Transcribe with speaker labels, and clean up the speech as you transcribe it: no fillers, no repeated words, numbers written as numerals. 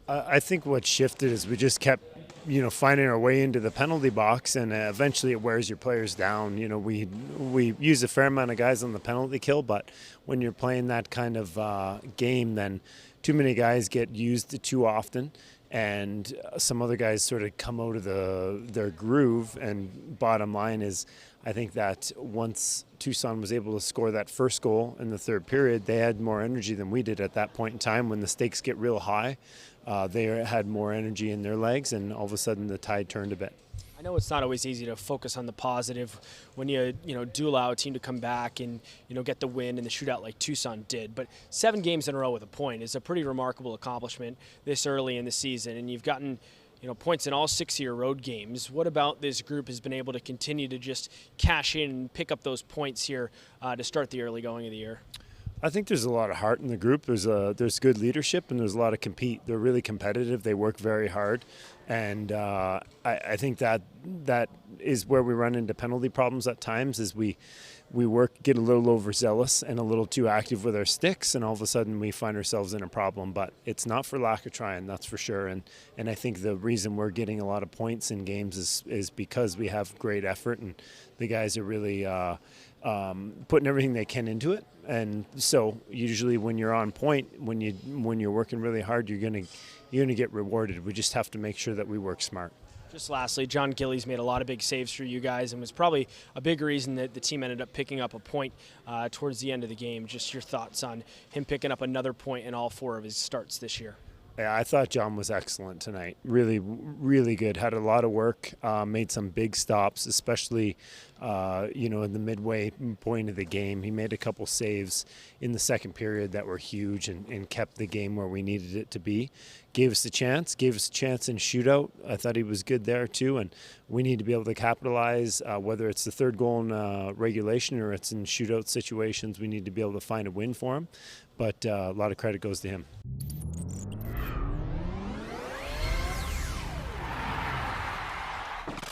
Speaker 1: I think what shifted is we just kept, finding our way into the penalty box, and eventually it wears your players down. We use a fair amount of guys on the penalty kill, but when you're playing that kind of game, then too many guys get used too often, and some other guys sort of come out of their groove. And bottom line is, I think that once Tucson was able to score that first goal in the third period, they had more energy than we did at that point in time. When the stakes get real high, they had more energy in their legs, and all of a sudden the tide turned a bit.
Speaker 2: I know it's not always easy to focus on the positive when you do allow a team to come back and get the win in the shootout like Tucson did. But 7 games in a row with a point is a pretty remarkable accomplishment this early in the season, and you've gotten points in all 6 of your road games. What about this group has been able to continue to just cash in and pick up those points here to start the early going of the year?
Speaker 1: I think there's a lot of heart in the group. There's good leadership, and there's a lot of compete. They're really competitive. They work very hard, and I think that is where we run into penalty problems at times. Is we get a little overzealous and a little too active with our sticks, and all of a sudden we find ourselves in a problem. But it's not for lack of trying, that's for sure. And I think the reason we're getting a lot of points in games is because we have great effort, and the guys are really putting everything they can into it. And so usually when you're on point, when you're working really hard, you're gonna get rewarded. We just have to make sure that we work smart.
Speaker 2: Just lastly, John Gillies made a lot of big saves for you guys and was probably a big reason that the team ended up picking up a point towards the end of the game. Just your thoughts on him picking up another point in all 4 of his starts this year.
Speaker 1: Yeah, I thought John was excellent tonight. Really, really good. Had a lot of work. Made some big stops, especially in the midway point of the game. He made a couple saves in the second period that were huge and kept the game where we needed it to be. Gave us a chance in shootout. I thought he was good there too, and we need to be able to capitalize, whether it's the third goal in regulation or it's in shootout situations. We need to be able to find a win for him, but a lot of credit goes to him.